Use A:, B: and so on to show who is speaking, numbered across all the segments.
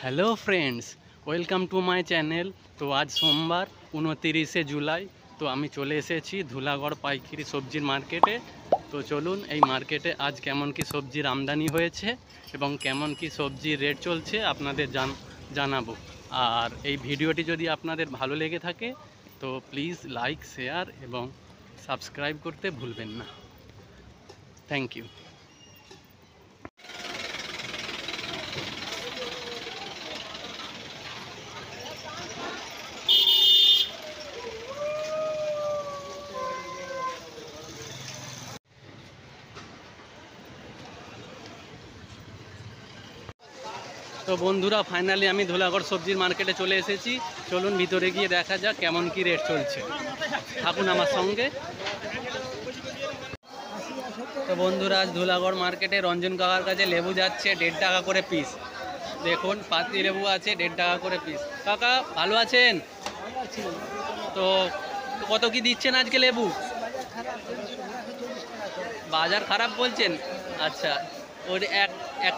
A: Hello friends, welcome to my channel. তো আজ সোমবার 29শে জুলাই। তো আমি চলে এসেছি ধুলাগড় পাইকারি সবজির মার্কেটে। তো চলুন এই মার্কেটে আজ কেমন কি সবজির আমদানি হয়েছে এবং কেমন কি সবজির রেট চলছে আপনাদের জানাবো। আর এই ভিডিওটি যদি আপনাদের ভালো লেগে থাকে তো প্লিজ লাইক, শেয়ার এবং সাবস্ক্রাইব করতে ভুলবেন না। Thank you. তো বন্ধুরা, ফাইনালি আমি ধুলাগড় সবজির মার্কেটে চলে এসেছি। চলুন ভিতরে গিয়ে দেখা যাক কেমন কি রেট চলছে, থাকুন আমার সঙ্গে। তো বন্ধুরা, আজ ধুলাগড় মার্কেটে রঞ্জন কাকার কাছে লেবু যাচ্ছে 1.5 টাকা করে পিস। দেখুন পাতি লেবু আছে 1.5 টাকা করে পিস। কাকা ভালো আছেন? তো কত কি দিচ্ছেন আজকে লেবু? বাজার খারাপ বলছেন? আচ্ছা, ওই 1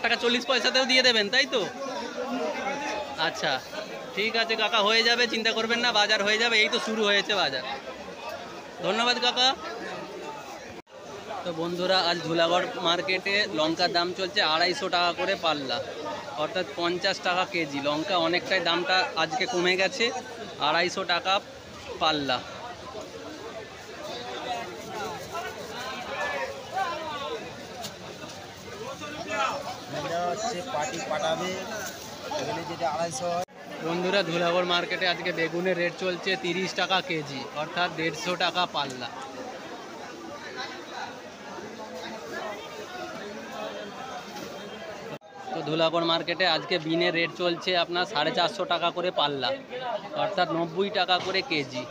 A: টাকা 40 পয়সাতেও দিয়ে দেবেন, তাই তো? আচ্ছা ঠিক আছে কাকা, হয়ে যাবে, চিন্তা করবেন না, বাজার হয়ে যাবে, এই তো শুরু হয়েছে বাজার। ধন্যবাদ কাকা। তো বন্ধুরা, আজ ধুলাগড় মার্কেটে লঙ্কার দাম চলছে 250 টাকা করে পাল্লা, অর্থাৎ 50 টাকা কেজি। লঙ্কা অনেকটাই দামটা আজকে কমে গেছে, 250 টাকা পাল্লা। বন্ধুরা, ধুলাগড় মার্কেটে আজকে বেগুনের রেট চলছে 30 টাকা কেজি, অর্থাৎ 150 টাকা পাল্লা। তো ধুলাগড় মার্কেটে আজকে বিনের রেট চলছে আপনার 450 টাকা করে পাল্লা, অর্থাৎ 90 টাকা করে কেজি।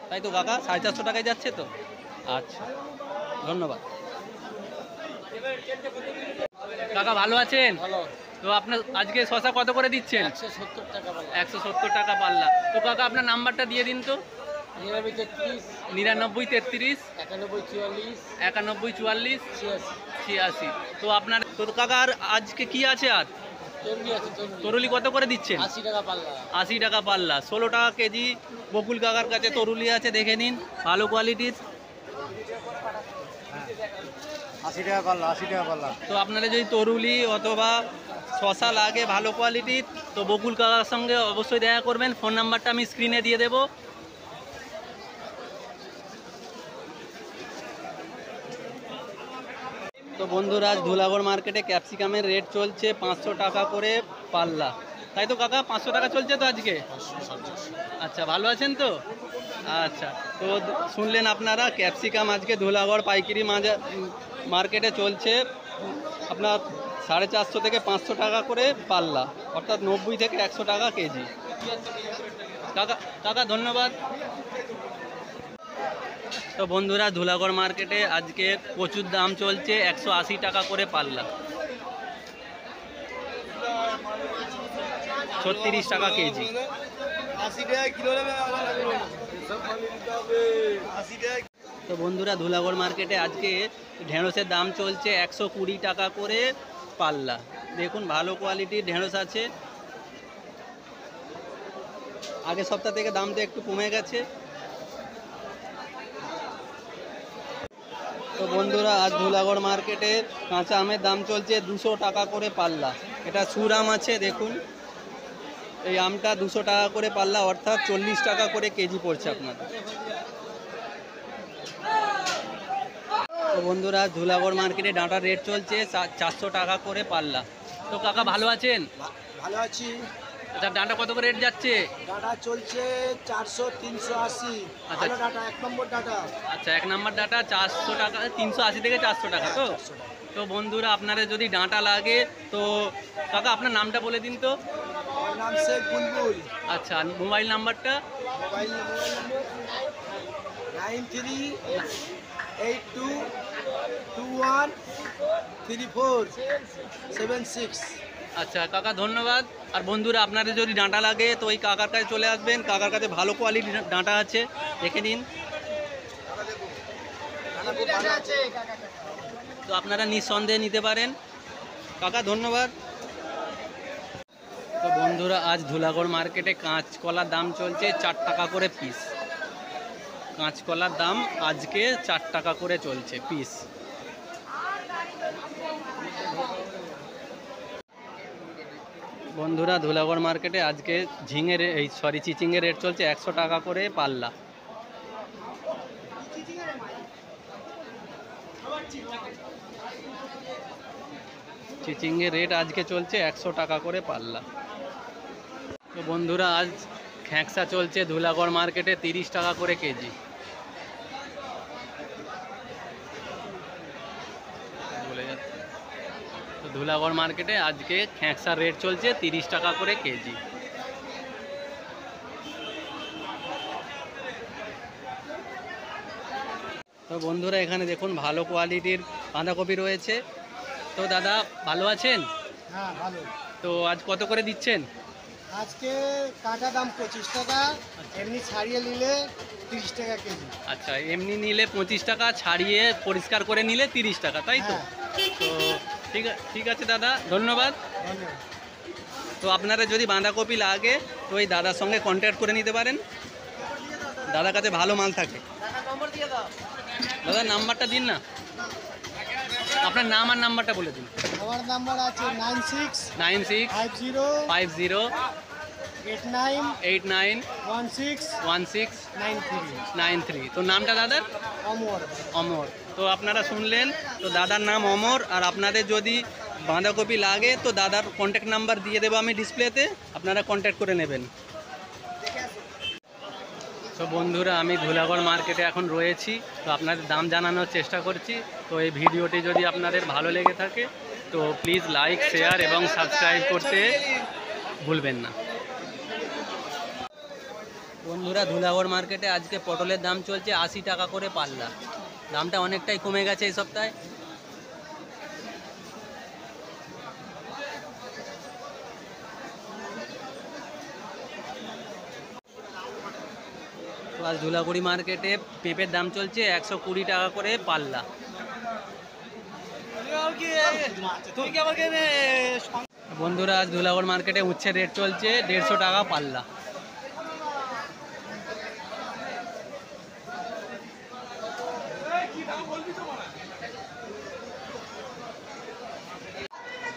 A: তাই তো কাকা, 450 টাকায় যাচ্ছে তো? আচ্ছা ধন্যবাদ কাকা। ভালো আছেন? তো আপনার আজকে শশা কত করে দিচ্ছেন? 170 টাকা পাল্লা। তো কাকা আপনার নাম্বারটা দিয়ে দিন তো। 99 33 91 44 86। তো আপনার তো কাকা আর আজকে কি আছে? আর তরুলি কত করে দিচ্ছেন? 80 টাকা পাল্লা, 16 টাকা কেজি। বকুল কাকার কাছে তরুলি আছে, দেখে নিন, ভালো কোয়ালিটির।
B: 80 টাকা পাল্লা, 80 টাকা পাল্লা।
A: তো আপনারা যদি তরুলি অথবা শশা লাগে ভালো কোয়ালিটির, তো বকুল কাকার সঙ্গে অবশ্যই দেখা করবেন। ফোন নাম্বারটা আমি স্ক্রিনে দিয়ে দেবো। তো বন্ধুরা, আজ ধুলাগড় মার্কেটে ক্যাপসিকামের রেট চলছে 500 টাকা করে পাল্লা, তাই তো কাকা? 500 টাকা চলছে তো আজকে? আচ্ছা, ভালো আছেন তো? আচ্ছা, তো শুনলেন আপনারা, ক্যাপসিকাম আজকে ধুলাগড় পাইকারি মার্কেটে চলছে আপনার 450 থেকে 500 টাকা করে পাল্লা, অর্থাৎ 90 থেকে 100 টাকা কেজি। কাকা কাকা ধন্যবাদ। তো বন্ধুরা, ধুলাগড় মার্কেটে আজকে কচুর দাম চলছে 180 টাকা করে পাল্লা, 36 টাকা কেজি। তো বন্ধুরা, ধুলাগড় মার্কেটে আজকে ঢেঁড়সের দাম চলছে 120 টাকা করে পাল্লা। দেখুন ভালো কোয়ালিটির ঢেঁড়স আছে, আগের সপ্তাহ থেকে দামটা একটু কমে গেছে। তো বন্ধুরা, আজ ধুলাগড় মার্কেটে কাঁচা আমের দাম চলছে 200 টাকা করে পাল্লা। এটা সুর আম আছে, দেখুন এই আমটা 200 টাকা করে পাল্লা, অর্থাৎ 40 টাকা করে কেজি পড়ছে আপনাদের। তো বন্ধুরা, ধুলাগড় মার্কেটে ডাঁটার রেট চলছে 400 টাকা করে পাল্লা। তো কাকা ভালো আছেন?
B: ভালো আছি।
A: আচ্ছা, ডাঁটা কত করে রেট যাচ্ছে?
B: ডাটা চলছে 400 380।
A: আচ্ছা
B: ডাটা 1 নম্বর ডাটা।
A: আচ্ছা, 1 নম্বর ডাঁটা 400 টাকা, 380 থেকে 400 টাকা। তো তো বন্ধুরা, আপনাদের যদি ডাঁটা লাগে তো কাকা আপনার নামটা বলে দিন তো।
B: আমার নাম শেখ বুলবুল।
A: আচ্ছা, মোবাইল নাম্বারটা?
B: মোবাইল নম্বর 9382213476।
A: আচ্ছা কাকা ধন্যবাদ। আর বন্ধুরা, আপনাদের যদি ডাঁটা লাগে তো ওই কাকার কাছে চলে আসবেন, কাকার কাছে ভালো কোয়ালিটির ডাঁটা আছে, দেখে নিন। তো আপনারা নিঃসন্দেহে নিতে পারেন। কাকা ধন্যবাদ। তো বন্ধুরা আজ ধুলাগড় মার্কেটে কাঁচকলার দাম চলছে 4 টাকা করে পিস। কাঁচকলার দাম আজকে 4 টাকা করে চলছে পিস। বন্ধুরা ধুলাগড় মার্কেটে আজকে চিচিংয়ের রেট চলছে 100 টাকা করে পাল্লা। চিচিংয়ের রেট আজকে চলছে 100 টাকা করে পাল্লা। তো বন্ধুরা আজ খ্যাঁকসা চলছে ধুলাগড় মার্কেটে 30 টাকা করে কেজি। তো ধুলাগড় মার্কেটে আজকে খ্যাঁকসার রেট চলছে 30 টাকা করে কেজি। তো বন্ধুরা এখানে দেখুন ভালো কোয়ালিটির বাঁধাকপি রয়েছে। তো দাদা ভালো আছেন?
B: হ্যাঁ ভালো।
A: তো আজ কত করে দিচ্ছেন?
B: আজকে কাঁটা দাম 25 টাকা, এমনি ছাড়িয়ে নিলে 30 টাকা কেজি।
A: আচ্ছা, এমনি নিলে 25 টাকা, ছাড়িয়ে পরিষ্কার করে নিলে 30 টাকা, তাই তো? তো ঠিক আছে দাদা, ধন্যবাদ।
B: ধন্যবাদ।
A: তো আপনারা যদি বাঁধাকপি লাগে তো ওই দাদার সঙ্গে কন্ট্যাক্ট করে নিতে পারেন, দাদার কাছে ভালো মাল থাকে। দাদা নাম্বারটা দিন না, আপনার নাম আর নাম্বারটা বলে দিন।
B: আমার নাম্বার আছে
A: 96 50 89 1693। তো নামটা দাদার?
B: অমর।
A: অমর। তো আপনারা শুনলেন, তো দাদার নাম অমর। আর আপনাদের যদি বাঁধাকপি লাগে তো দাদার কন্ট্যাক্ট নাম্বার দিয়ে দেবো আমি ডিসপ্লেতে, আপনারা কন্ট্যাক্ট করে নেবেন। তো বন্ধুরা আমি ধুলাগড় মার্কেটে এখন রয়েছি, তো আপনাদের দাম জানানোর চেষ্টা করছি। তো এই ভিডিওটি যদি আপনাদের ভালো লেগে থাকে তো প্লিজ লাইক, শেয়ার এবং সাবস্ক্রাইব করতে ভুলবেন না। বন্ধুরা ধুলাগড় মার্কেটে আজকে পটলের দাম চলছে 80 টাকা করে পাল্লা। দামটা অনেকটাই কমে গেছে এই সপ্তাহে। তো আজ ধুলাগড়ি মার্কেটে পেঁপের দাম চলছে 120 টাকা করে পাল্লা। বন্ধুরা আজ ধুলাগড় মার্কেটে উচ্ছের রেট চলছে 150 টাকা পাল্লা।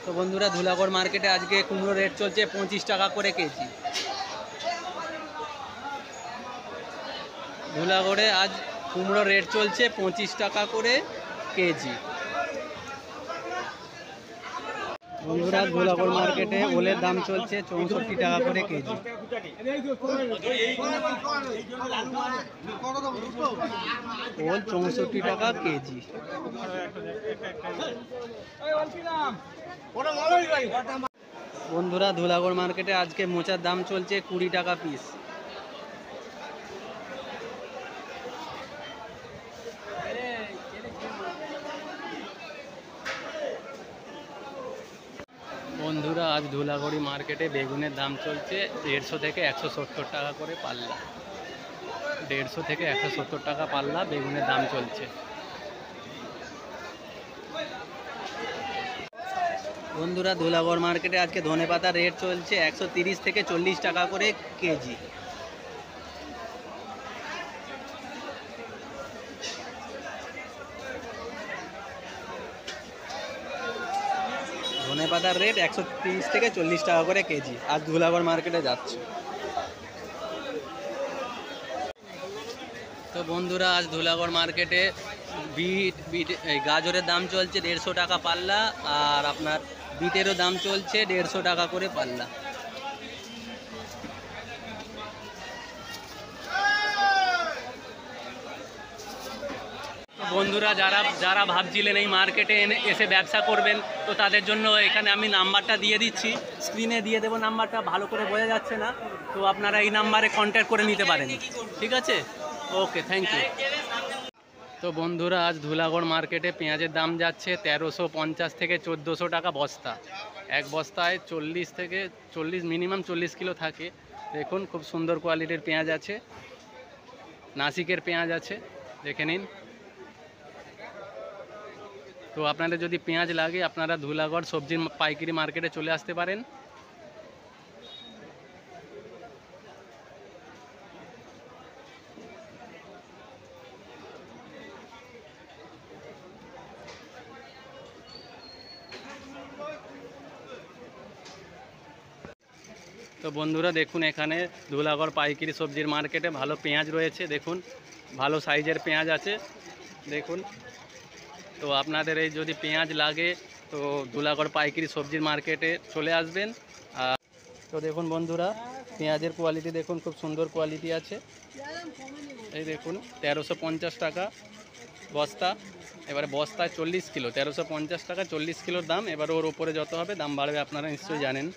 A: তো বন্ধুরা ধুলাগড় মার্কেটে আজকে কুমড়ো রেট চলছে 25 টাকা করে কেজি। ধুলাগড়ে আজ কুমড়ো রেট চলছে 25 টাকা করে কেজি। বন্ধুরা ধুলাগড় মার্কেটে ওলের দাম চলছে 64 টাকা করে কেজি। ওল 64 টাকা কেজি। বন্ধুরা ধুলাগড় মার্কেটে আজকে মোচার দাম চলছে 20 টাকা পিস। বন্ধুরা আজ ধুলাগড়ি মার্কেটে বেগুনের দাম চলছে 150 থেকে 170 টাকা করে পাল্লা। 150 থেকে 170 টাকা পাল্লা বেগুনের দাম চলছে। বন্ধুরা ধুলাগড় মার্কেটে আজকে ধনেপাতার রেট চলছে 130 থেকে 40 টাকা করে কেজি। ধনেপাতার রেট 130 থেকে 40 টাকা করে কেজি আজ ধুলাগড় মার্কেটে যাচ্ছে। তো বন্ধুরা আজ ধুলাগড় মার্কেটে গাজরের দাম চলছে 150 টাকা পাল্লা, আর আপনার বিটেরও দাম চলছে 150 টাকা করে পাল্লা। বন্ধুরা যারা ভাবছিলেন এই মার্কেটে এসে ব্যবসা করবেন তো তাদের জন্য এখানে আমি নাম্বারটা দিয়ে দিচ্ছি, স্ক্রিনে দিয়ে দেবো নাম্বারটা, ভালো করে বোঝা যাচ্ছে না, তো আপনারা এই নাম্বারে কন্ট্যাক্ট করে নিতে পারেন। ঠিক আছে, ওকে, থ্যাংক ইউ। তো বন্ধুরা আজ ধুলাগড় মার্কেটে পেঁয়াজের দাম যাচ্ছে 1350 থেকে 1400 টাকা বস্তা। এক বস্তায় 40 মিনিমাম 40 কিলো থাকে। দেখুন খুব সুন্দর কোয়ালিটির পেঁয়াজ আছে, নাসিকের পেঁয়াজ আছে, দেখে নিন। তো তো আপনাদের যদি পেঁয়াজ লাগে আপনারা ধুলাগড় সবজির পাইকারি মার্কেটে চলে আসতে পারেন। তো বন্ধুরা দেখুন, এখানে ধুলাগড় পাইকারি সবজির মার্কেটে ভালো পেঁয়াজ রয়েছে। দেখুন ভালো সাইজের পেঁয়াজ আছে দেখুন। তো আপনাদের এই যদি পেঁয়াজ লাগে তো ধুলাগড় পাইকারি সবজির মার্কেটে চলে আসবেন। তো দেখুন বন্ধুরা, পেঁয়াজের কোয়ালিটি দেখুন, খুব সুন্দর কোয়ালিটি আছে। এই দেখুন 1350 টাকা বস্তা। এবারে বস্তায় 40 কিলো, 1350 টাকা 40 কিলোর দাম। এবার ওর ওপরে যত হবে দাম বাড়বে, আপনারা নিশ্চয়ই জানেন।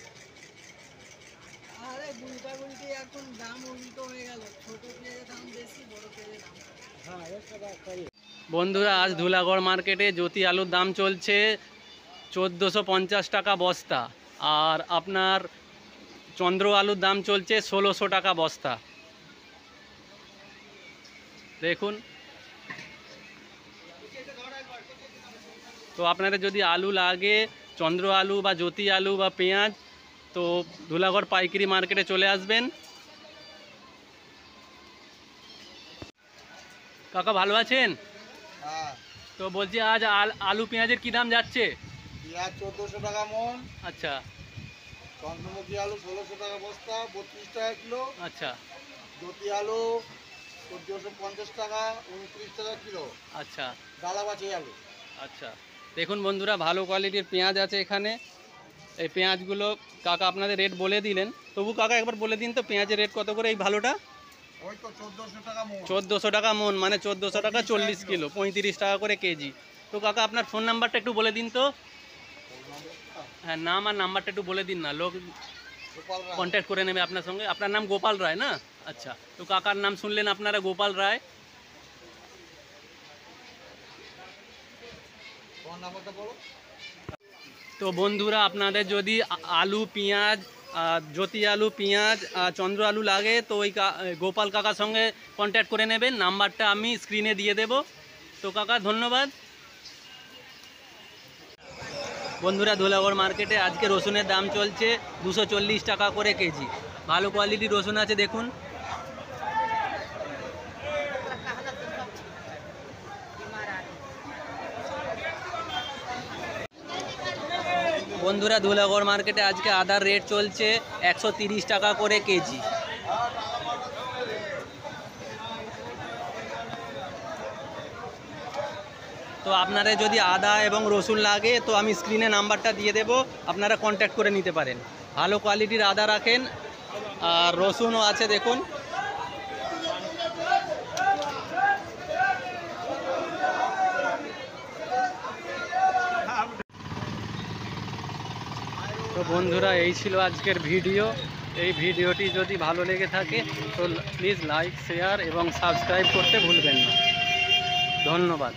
A: বন্ধুরা আজ ধুলাগড় মার্কেটে জ্যোতি আলুর দাম চলছে 1450 টাকা বস্তা, আর আপনার চন্দ্র আলুর দাম চলছে 1600 টাকা বস্তা। দেখুন, তো আপনাদের যদি আলু লাগে, চন্দ্র আলু বা জ্যোতি আলু বা পেঁয়াজ, তো ধুলাগড় পাইকারি মার্কেটে চলে আসবেন। কাকা ভালো আছেন?
B: হ্যাঁ,
A: তো বলছি আজ আলু পেঁয়াজের কি দাম যাচ্ছে?
B: পেঁয়াজ 1400 টাকা মন,
A: আচ্ছা
B: চন্দ্রমুখী আলু 1600 টাকা বস্তা, 32 টাকা কিলো।
A: আচ্ছা
B: জ্যোতি আলু 1450 টাকা, 29 টাকা কিলো।
A: আচ্ছা
B: ডালাবাচি আলু।
A: আচ্ছা, দেখুন বন্ধুরা ভালো কোয়ালিটির পেঁয়াজ আছে এখানে। এই পেঁয়াজগুলো কাকা আপনাদের রেট বলে দিলেন, তবু কাকা একবার বলে দিন তো পেঁয়াজের রেট কত করে এই ভালোটা?
B: ওই তো 1400 টাকা মন।
A: 1400 টাকা মন, মানে 1400 টাকা 40 কিলো, 35 টাকা করে কেজি। তো কাকা আপনার ফোন নাম্বারটা একটু বলে দিন তো। হ্যাঁ, নাম আর নাম্বারটা একটু বলে দিন না, লোক
B: গোপাল রায়।
A: কন্ট্যাক্ট করে নেবে আপনার সঙ্গে। আপনার নাম গোপাল রায় না? আচ্ছা, তো কাকার নাম শুনলেন আপনারা, গোপাল রায়।
B: ফোন নাম্বারটা বলো।
A: তো বন্ধুরা আপনাদের যদি আলু পেঁয়াজ, জ্যোতি আলু পেঁয়াজ, চন্দ্র আলু লাগে তো ওই গোপাল কাকার সঙ্গে কন্ট্যাক্ট করে নেবেন। নাম্বারটা আমি স্ক্রিনে দিয়ে দেব। তো কাকা ধন্যবাদ। বন্ধুরা ধুলাগড় মার্কেটে আজকে রসুনের দাম চলছে 240 টাকা করে কেজি। ভালো কোয়ালিটির রসুন আছে দেখুন। বন্ধুরা ধুলাগড় মার্কেটে আজকে আদার রেট চলছে 130 টাকা করে কেজি। তো আপনাদের যদি আদা এবং রসুন লাগে তো আমি স্ক্রিনে নাম্বারটা দিয়ে দেব, আপনারা কন্ট্যাক্ট করে নিতে পারেন। ভালো কোয়ালিটির আদা রাখেন, আর রসুনও আছে দেখুন। তো বন্ধুরা এই ছিল আজকের ভিডিও। এই ভিডিওটি যদি ভালো লেগে থাকে তো প্লিজ লাইক, শেয়ার এবং সাবস্ক্রাইব করতে ভুলবেন না। ধন্যবাদ।